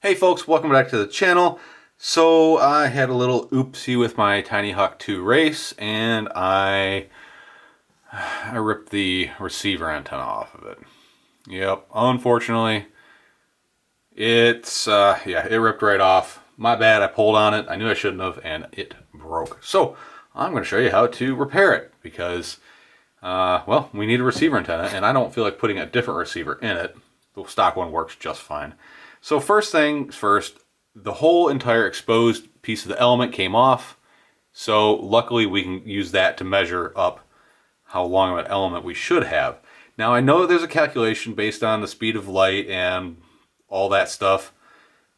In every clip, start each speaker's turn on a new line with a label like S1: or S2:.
S1: Hey folks, welcome back to the channel. So I had a little oopsie with my Tinyhawk 2 race and I ripped the receiver antenna off of it. Yep, unfortunately it ripped right off. My bad, I pulled on it. I knew I shouldn't have and it broke. So I'm going to show you how to repair it because well, we need a receiver antenna and I don't feel like putting a different receiver in it. The stock one works just fine. So first things first, the whole entire exposed piece of the element came off. So luckily we can use that to measure up how long of an element we should have. Now I know there's a calculation based on the speed of light and all that stuff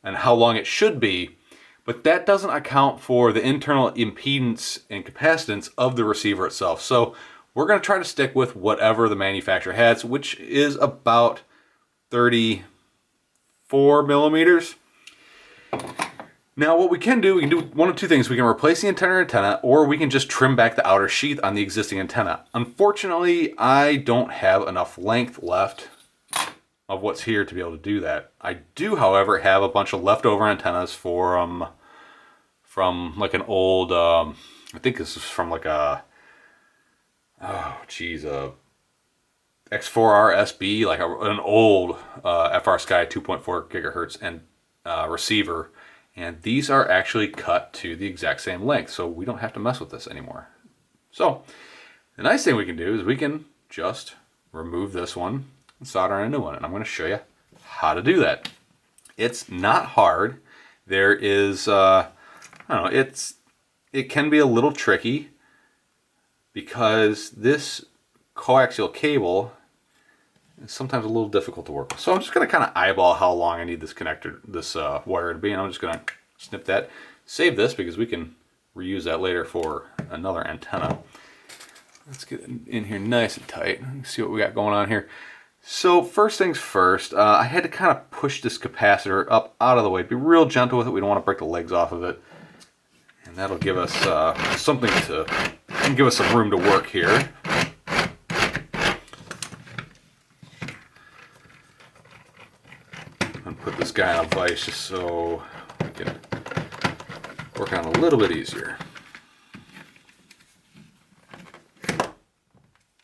S1: and how long it should be, but that doesn't account for the internal impedance and capacitance of the receiver itself. So we're going to try to stick with whatever the manufacturer has, which is about 34 millimeters. Now what we can do one of two things. We can replace the entire antenna or we can just trim back the outer sheath on the existing antenna. Unfortunately, I don't have enough length left of what's here to be able to do that. I do, however, have a bunch of leftover antennas from like an old, I think this is from like a, X4R SB, like an old FR Sky 2.4 gigahertz and receiver, and these are actually cut to the exact same length, so we don't have to mess with this anymore. So the nice thing we can do is we can just remove this one and solder on a new one, and I'm going to show you how to do that. It's not hard. There is, I don't know, it can be a little tricky because this coaxial cable is sometimes a little difficult to work with. So I'm just going to kind of eyeball how long I need this connector, this wire to be, and I'm just going to snip that. Save this because we can reuse that later for another antenna. Let's get in here nice and tight. See what we got going on here. So first things first, I had to kind of push this capacitor up out of the way. Be real gentle with it. We don't want to break the legs off of it. And that'll give us something to give us some room to work here. And put this guy in a vise just so we can work on a little bit easier.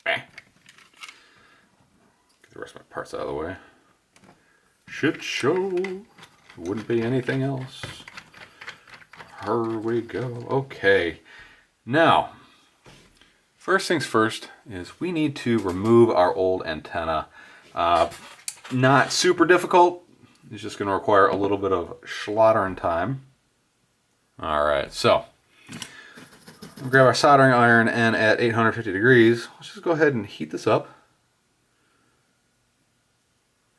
S1: Get the rest of my parts out of the way. Shit show. Wouldn't be anything else. Here we go. Okay. Now, first things first is we need to remove our old antenna. Not super difficult. It's just going to require a little bit of slaughtering time. Alright, so we'll grab our soldering iron, and at 850 degrees, let's just go ahead and heat this up.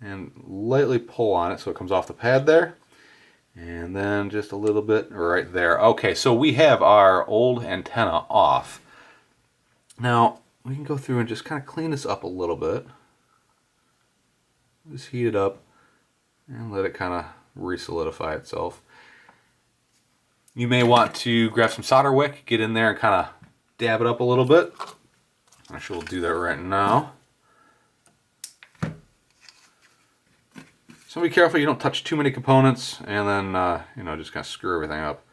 S1: And lightly pull on it so it comes off the pad there. And then just a little bit right there. Okay, so we have our old antenna off. Now, we can go through and just kind of clean this up a little bit. Just heat it up and let it kind of re-solidify itself. You may want to grab some solder wick, get in there and kind of dab it up a little bit. Actually, we'll do that right now. So be careful you don't touch too many components and then, you know, just kind of screw everything up.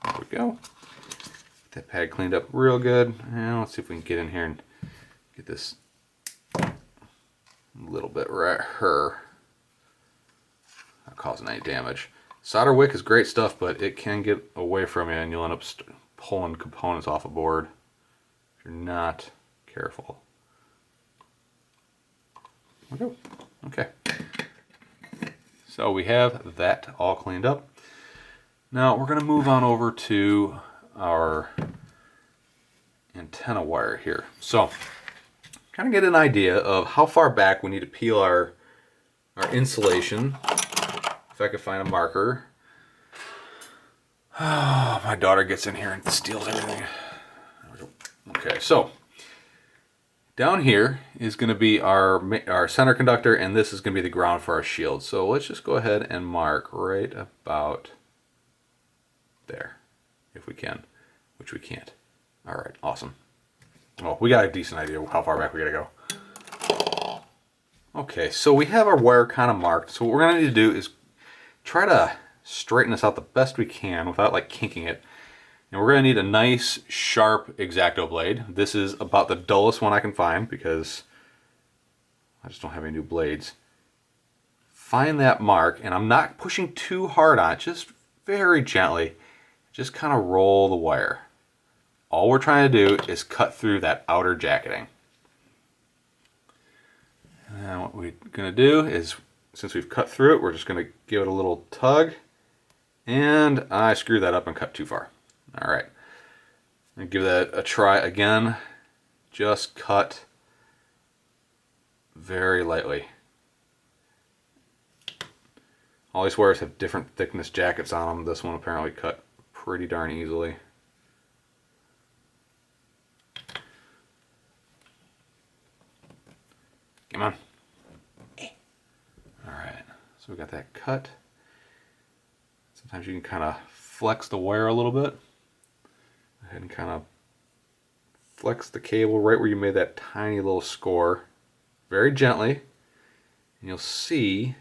S1: There we go. Get that pad cleaned up real good. And let's see if we can get in here and get this a little bit right here. Not causing any damage. Solder wick is great stuff, but it can get away from you and you'll end up pulling components off a board if you're not careful. Okay. So we have that all cleaned up. Now we're going to move on over to our antenna wire here. So kind of get an idea of how far back we need to peel our insulation. If I could find a marker. Oh, my daughter gets in here and steals everything. Okay, so Down here is going to be our center conductor, and this is going to be the ground for our shield. So let's just go ahead and mark right about there, if we can, which we can't. All right, awesome. Well, we got a decent idea of how far back we gotta go. Okay, so we have our wire kind of marked. So what we're gonna need to do is try to straighten this out the best we can without like kinking it. And we're gonna need a nice, sharp X-Acto blade. This is about the dullest one I can find because I just don't have any new blades. Find that mark, and I'm not pushing too hard on it, just very gently. Just kind of roll the wire. All we're trying to do is cut through that outer jacketing. And what we're going to do is, since we've cut through it, we're just going to give it a little tug. And I screwed that up and cut too far. All right. And give that a try again. Just cut very lightly. All these wires have different thickness jackets on them. This one apparently cut pretty darn easily. Come on. Alright, so we got that cut. Sometimes you can kind of flex the wire a little bit. Go ahead and kind of flex the cable right where you made that tiny little score. Very gently. And you'll see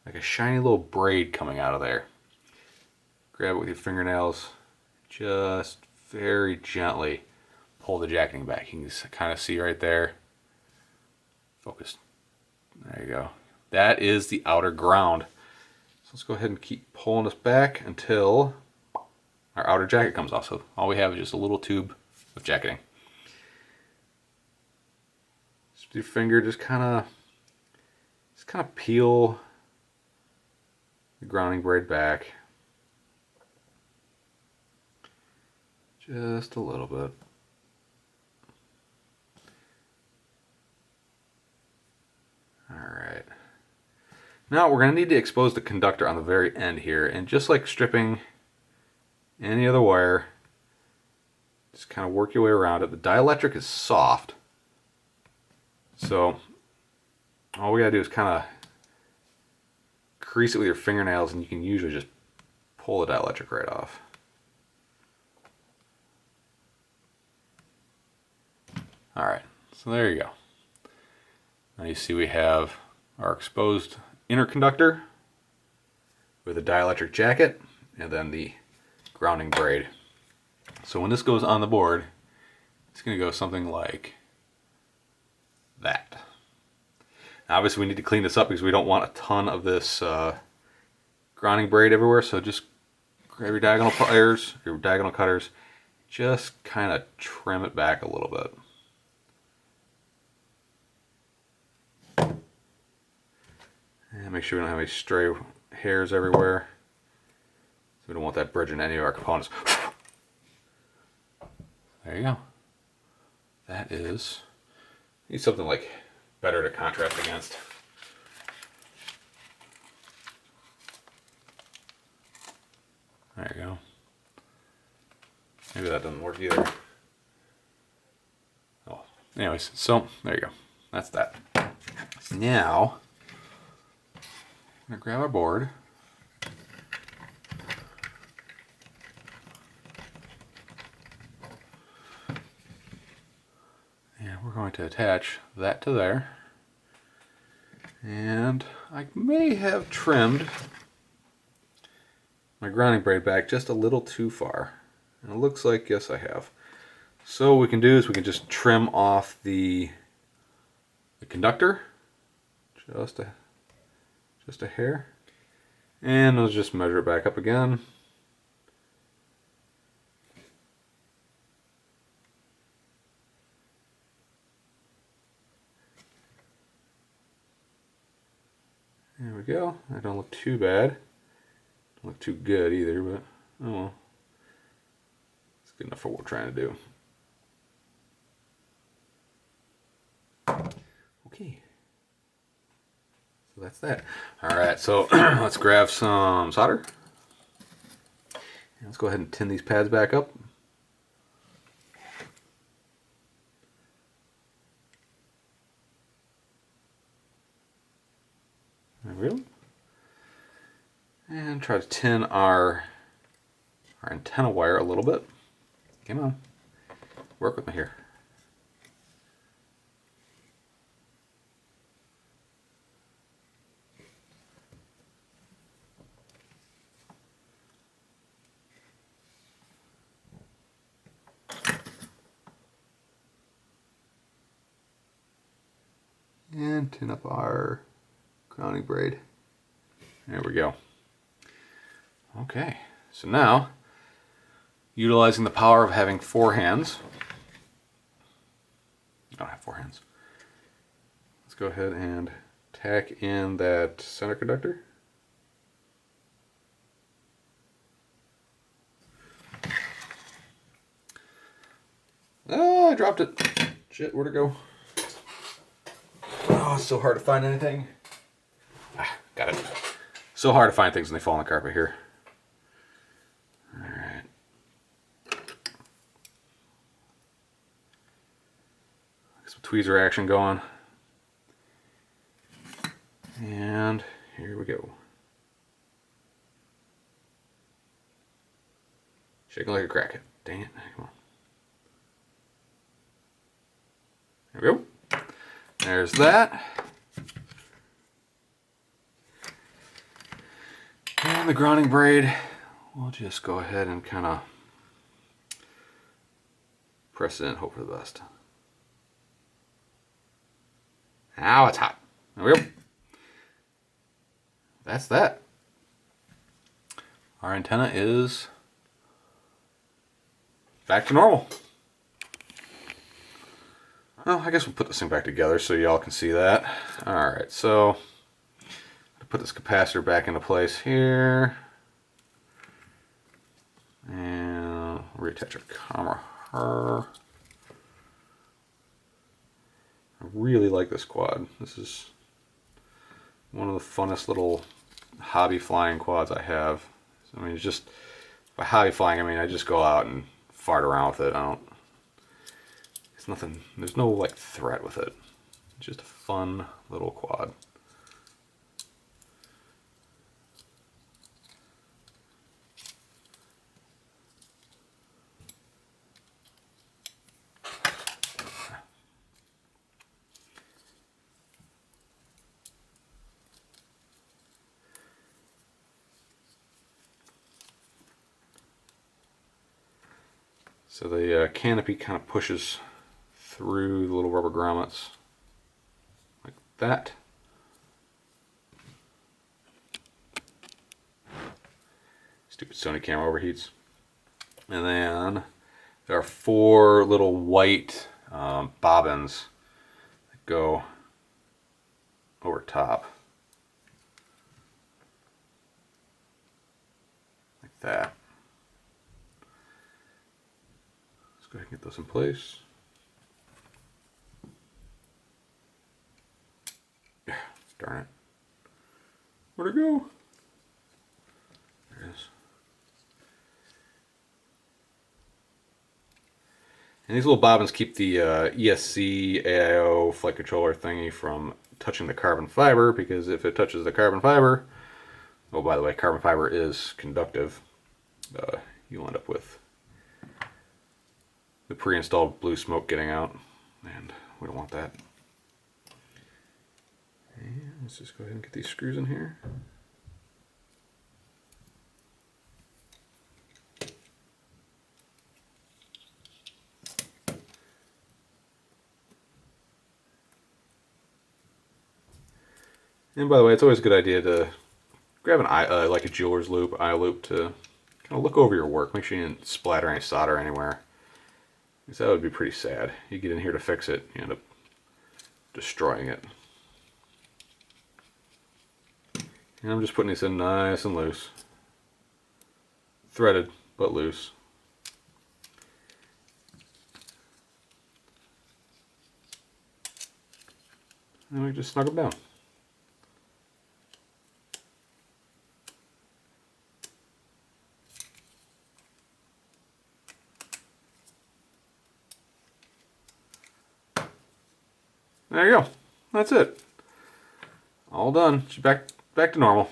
S1: like a shiny little braid coming out of there. Grab it with your fingernails. Just very gently pull the jacketing back. You can kind of see right there. Focus. There you go. That is the outer ground. So let's go ahead and keep pulling this back until our outer jacket comes off. So all we have is just a little tube of jacketing. Just with your finger, just kind of peel the grounding braid back. Just a little bit. Alright. Now we're going to need to expose the conductor on the very end here, and just like stripping any other wire, just kind of work your way around it. The dielectric is soft, so all we got to do is kind of crease it with your fingernails, and you can usually just pull the dielectric right off. Alright, so there you go. Now you see we have our exposed inner conductor with a dielectric jacket and then the grounding braid. So when this goes on the board, it's going to go something like that. Now obviously we need to clean this up because we don't want a ton of this grounding braid everywhere, so just grab your diagonal pliers, your diagonal cutters, just kind of trim it back a little bit. And make sure we don't have any stray hairs everywhere. So we don't want that bridging any of our components. There you go. That is, need something like better to contrast against. There you go. Maybe that doesn't work either. Oh, anyways, so there you go. That's that. Now, I'm going to grab our board. And we're going to attach that to there. And I may have trimmed my grounding braid back just a little too far. And it looks like, yes, I have. So what we can do is we can just trim off the conductor. Just a hair. And I'll just measure it back up again. There we go. That don't look too bad. Don't look too good either, but oh well. It's good enough for what we're trying to do. Okay. So that's that. Alright, so let's grab some solder. And let's go ahead and tin these pads back up. And try to tin our antenna wire a little bit. Come on, work with me here. And tin up our grounding braid. There we go. Okay, so now, utilizing the power of having 4 hands. I don't have 4 hands. Let's go ahead and tack in that center conductor. Oh, I dropped it. Shit, where'd it go? Oh, it's so hard to find anything. Ah, got it. So hard to find things when they fall on the carpet here. Alright. Get some tweezer action going. And here we go. Shaking like a crackhead. Dang it. Come on. There we go. There's that. And the grounding braid, we'll just go ahead and kind of press it in, hope for the best. Ow, it's hot. There we go. That's that. Our antenna is back to normal. Well, I guess we'll put this thing back together so y'all can see that. Alright, so put this capacitor back into place here. And reattach our camera. I really like this quad. This is one of the funnest little hobby flying quads I have. I mean, it's just, by hobby flying, I mean, I just go out and fart around with it. It's nothing, there's no like threat with it. It's just a fun little quad. So the canopy kind of pushes through the little rubber grommets like that. Stupid Sony camera overheats. And then there are 4 little white bobbins that go over top. Like that. Let's go ahead and get those in place. Darn it. Where'd it go? There it is. And these little bobbins keep the ESC AIO flight controller thingy from touching the carbon fiber, because if it touches the carbon fiber, oh, by the way, carbon fiber is conductive, you'll end up with the pre-installed blue smoke getting out, and we don't want that. And let's just go ahead and get these screws in here. And by the way, it's always a good idea to grab an eye, like a jeweler's loop, eye loop, to kind of look over your work. Make sure you didn't splatter any solder anywhere, because that would be pretty sad. You get in here to fix it, you end up destroying it. And I'm just putting these in nice and loose. Threaded, but loose. And we just snug them down. There you go. That's it. All done. She's back to normal.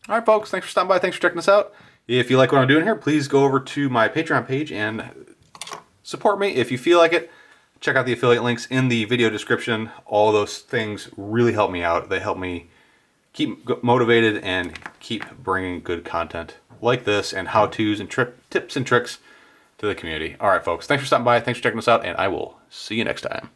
S1: All right, folks, thanks for stopping by. Thanks for checking us out. If you like what I'm doing here, please go over to my Patreon page and support me if you feel like it. Check out the affiliate links in the video description. All those things really help me out. They help me keep motivated and keep bringing good content like this and how-tos and tips and tricks to the community. All right, folks, thanks for stopping by. Thanks for checking us out, and I will see you next time.